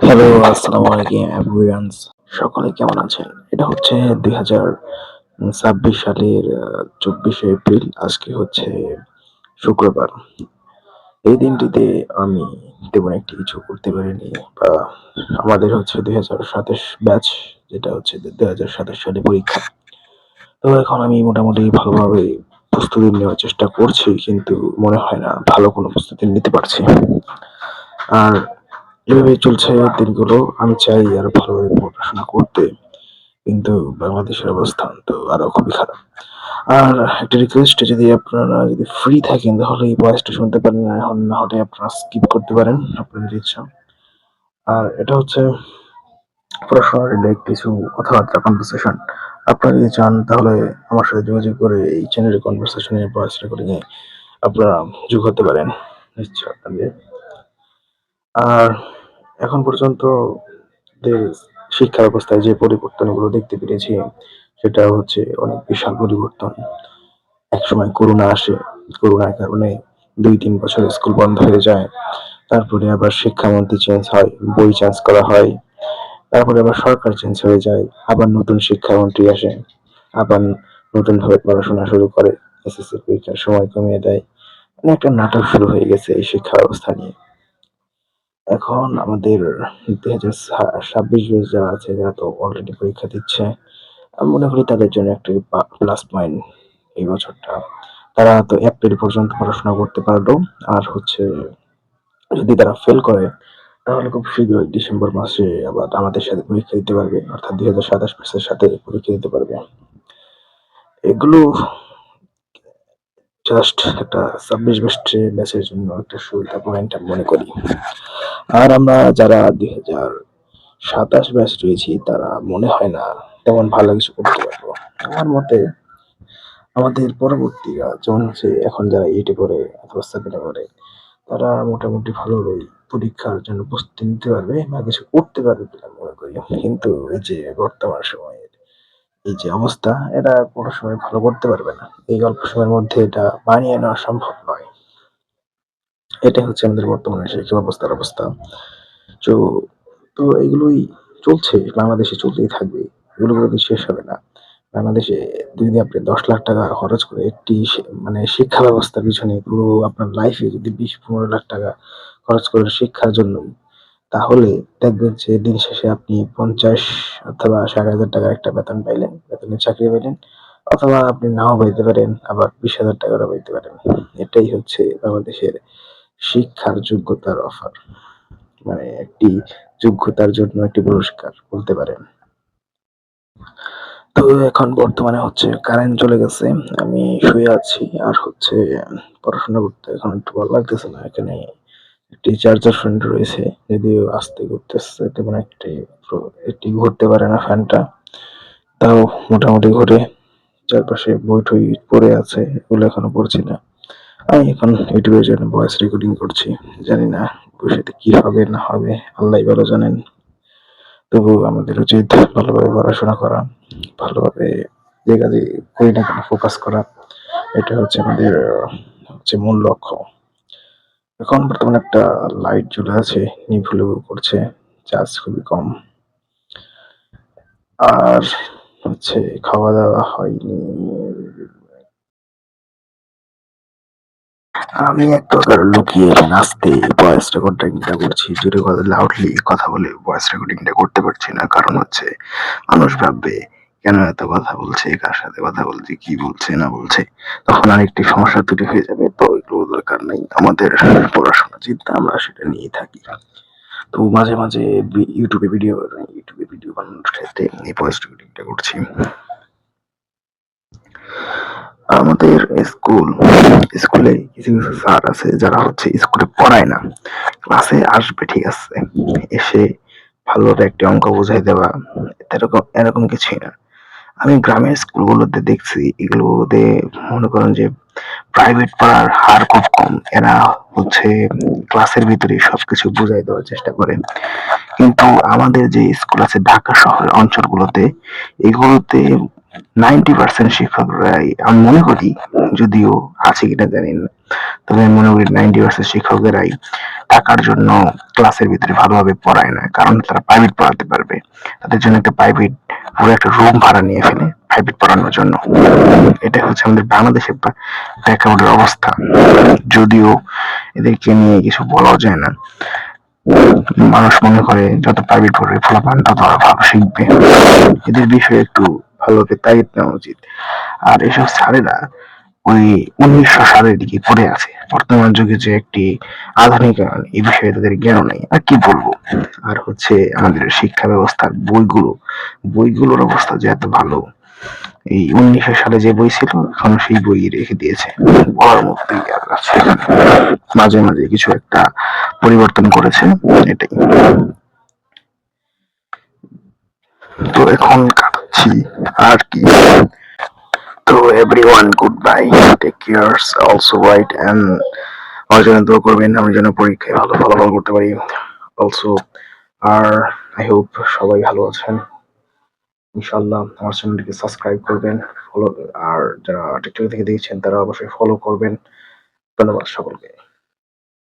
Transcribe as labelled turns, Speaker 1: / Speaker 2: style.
Speaker 1: Hello, আসসালামু আলাইকুম everyone. সকলে কেমন আছেন? এটা হচ্ছে 2026 সালের 24শে এপ্রিল। আজকে হচ্ছে শুক্রবার। এই দিনটিতে আমি তেমন একটি কিছু করতে পারিনি, বা আমাদের হচ্ছে 2027 ব্যাচ, যেটা হচ্ছে 2027 সালে পরীক্ষা। তো এখন আমি মোটামুটি ভালোভাবে প্রস্তুতি নেওয়ার চেষ্টা করছি, কিন্তু মনে হয় না ভালো কোনো প্রস্তুতি নিতে পারছি। আর এভাবেই চলছে দিনগুলো। আমি চাই আরো ভালোভাবে পড়াশোনা করতে, কিন্তু বাংলাদেশের অবস্থান তো আরো খুবই খারাপ। আর একটা রিকোয়েস্ট, যদি ফ্রি থাকেন তাহলে এই ভয়েসটা শুনতে পারেন, এখন না হলে আপনারা স্কিপ করতে পারেন আপনাদের ইচ্ছা। আর এটা হচ্ছে পড়াশোনার রিলেটেড কিছু কথাবার্তা, কনভারসেশন। আপনারা যদি চান তাহলে আমার সাথে যোগাযোগ করে এই চ্যানেলের কনভারসেশনে ভয়েস রেকর্ডিং এ আপনারা যোগ হতে পারেন, নিশ্চয় আপনাদের। আর এখন পর্যন্ত দেশ শিক্ষা ব্যবস্থায় যে পরিবর্তনগুলো দেখতে পেরেছি, সেটা হচ্ছে অনেক বিশাল পরিবর্তন। একসময় করোনা আসে, করোনার কারণে 2-3 বছর স্কুল বন্ধ হয়ে যায়। তারপরে আবার শিক্ষামন্ত্রী চেঞ্জ হয়, বই চেঞ্জ করা হয়। তারপরে আবার সরকার চেঞ্জ হয়ে যায়, আবার নতুন শিক্ষামন্ত্রী আসে, আবার নতুন ভাবে পড়াশোনা শুরু করে, এসএসসি পরীক্ষার সময় কমিয়ে দেয়। মানে একটা নাটক শুরু হয়ে গেছে এই শিক্ষা ব্যবস্থা নিয়ে। এখন আমাদের 2026 ব্যাচ যারা আছে, যারা তো অলরেডি পরীক্ষা দিচ্ছে, আমি মনে করি তাদের জন্য একটা প্লাস পয়েন্ট এই বছরটা। তারা তো এপ্রিল পর্যন্ত পড়াশোনা করতে পারলো। আর হচ্ছে যদি তারা ফেল করে তাহলে খুব শীঘ্রই ডিসেম্বর মাসে আবার আমাদের সাথে পরীক্ষা দিতে পারবে, অর্থাৎ 2027 ব্যাচের সাথে পরীক্ষা দিতে পারবে। এগুলো জাস্ট একটা 26 ব্যাচের জন্য একটা সুবিধা পয়েন্ট আমি মনে করি। আর আমরা যারা 2027 ব্যাচ রয়েছি, তারা মনে হয় না তেমন ভালো কিছু করতে পারবো। আমার মতে আমাদের পরবর্তীরা, যেমন হচ্ছে এখন যারা এইটে পড়ে অথবা সেভেনে পড়ে, তারা মোটামুটি ভালোভাবেই পরীক্ষার জন্য প্রস্তুতি নিতে পারবে বা কিছু করতে পারবে বলে আমি মনে করি। কিন্তু এই যে বর্তমান সময়ের এই যে অবস্থা, এটা কোনো সময় ভালো করতে পারবে না। এই অল্প সময়ের মধ্যে এটা বানিয়ে নেওয়া সম্ভব নয়। এটাই হচ্ছে আমাদের বর্তমানে শিক্ষা ব্যবস্থার অবস্থা। তো তো এগুলোই চলছে, বাংলাদেশে চলতেই থাকবে। এগুলো কোনোদিন শেষ হবে না। বাংলাদেশে যদি আপনি 10 লাখ টাকা খরচ করে একটি মানে শিক্ষা ব্যবস্থার পিছনে পুরো আপনার লাইফে যদি 20-15 লাখ টাকা খরচ করেন শিক্ষার জন্য, তাহলে দেখবেন যে দিন শেষে আপনি 50 অথবা 60,000 টাকার একটা বেতন পাইলেন, বেতনের চাকরি পাইলেন, অথবা আপনি নাও পাইতে পারেন, আবার 20,000 টাকারও পাইতে পারেন। এটাই হচ্ছে বাংলাদেশের শিক্ষার যোগ্যতার অফার, মানে একটি যোগ্যতার জন্য একটি পুরস্কার বলতে পারেন। তো এখন বর্তমানে হচ্ছে কারেন্ট চলে গেছে, আমি শুয়ে আছি। আর হচ্ছে পড়াশোনা করতে এখন একটু ভালো লাগতেছে না। এখানে একটি চার্জার ফ্যান রয়েছে, যদিও আস্তে ঘুরতেছে, তেমন একটি ঘুরতে পারে না ফ্যানটা, তাও মোটামুটি ঘুরে। চারপাশে বই টই পড়ে আছে, এগুলো এখনো পড়ছি না। আমি এখন ইউটিউবের জন্য ভয়েস রেকর্ডিং করছি। জানি না ভবিষ্যতে কি হবে না হবে, আল্লাহ ভালো জানেন। তবু আমাদের উচিত ভালোভাবে পড়াশোনা করা, ভালোভাবে যে কাজে করি না কেন ফোকাস করা। এটা হচ্ছে আমাদের হচ্ছে মূল লক্ষ্য। এখন বর্তমানে একটা লাইট জ্বলে আছে, নিভু করছে, চার্জ খুবই কম। আর হচ্ছে খাওয়া দাওয়া হয়নি। আমি এক প্রকার লুকিয়ে নাচতে ভয়েস রেকর্ডিংটা করছি, জোরে কথা লাউডলি কথা বলে ভয়েস রেকর্ডিংটা করতে পারছি না। কারণ হচ্ছে মানুষ ভাববে কেন এত কথা বলছে, কার সাথে কথা বলছে, কি বলছে না বলছে, তখন আরেকটি সমস্যা তৈরি হয়ে যাবে। তো এগুলো দরকার নেই, আমাদের পড়াশোনা চিন্তা আমরা সেটা নিয়েই থাকি। তো মাঝে মাঝে ইউটিউবে ভিডিও বানানোর ক্ষেত্রে এই ভয়েস রেকর্ডিংটা করছি। আমাদের স্কুলে কিছু কিছু স্যার আছে যারা হচ্ছে স্কুলে পড়ায় না, ক্লাসে আসবে ঠিক আছে, এসে ভালোভাবে একটি অঙ্ক বুঝাই দেওয়া, এরকম এরকম কিছুই না। আমি গ্রামের স্কুলগুলোতে দেখছি, এগুলোতে মনে করেন যে প্রাইভেট পড়ার হার খুব কম। এরা হচ্ছে ক্লাসের ভিতরে সবকিছু বুঝাই দেওয়ার চেষ্টা করে। কিন্তু আমাদের যে স্কুল আছে ঢাকা শহরের অঞ্চলগুলোতে, এগুলোতে 90% শিক্ষকরাই, আমি মনে করি, যদিও আছে কিনা জানি না, তবে আমি মনে করি 90% শিক্ষকেরাই টাকার জন্য ক্লাসের ভিতরে ভালোভাবে পড়ায় না, কারণ তারা প্রাইভেট পড়াতে পারবে। তাদের জন্য একটা প্রাইভেট পুরো একটা রুম ভাড়া নিয়ে ফেলে প্রাইভেট পড়ানোর জন্য। এটা হচ্ছে আমাদের বাংলাদেশের প্রেক্ষাপটের অবস্থা। যদিও এদেরকে নিয়ে কিছু বলাও যায় না। মানুষ মনে করে যত প্রাইভেট পড়বে ফলাফল তত ভালো শিখবে। এদের বিষয়ে একটু ভালোভাবে তাগিদ নেওয়া উচিত। আর এসব স্যারেরা ওই 1900 সালের দিকে পড়ে আছে। বর্তমান যুগে যে একটি আধুনিকায়ন, এই বিষয়ে তাদের জ্ঞান নেই। আর কি বলবো। আর হচ্ছে আমাদের শিক্ষা ব্যবস্থার বইগুলোর অবস্থা যে এত ভালো, এই 1900 সালে যে বই ছিল এখন সেই বই রেখে দিয়েছে। পড়ার মতোই আর আছে। মাঝে মাঝে কিছু একটা পরিবর্তন করেছে, এটাই। তো এখন কাটাচ্ছি আর কি। তো everyone good bye, take cares also right, and আমার জন্য দোয়া করবেন আমি যেন পরীক্ষায় ভালো ফলাফল করতে পারি অলসো। আর আই হোপ সবাই ভালো আছেন ইনশাল্লাহ। আমার চ্যানেলটিকে সাবস্ক্রাইব করবেন, ফলো, আর যারা টিকটক থেকে দেখছেন তারা অবশ্যই ফলো করবেন। ধন্যবাদ সকলকে।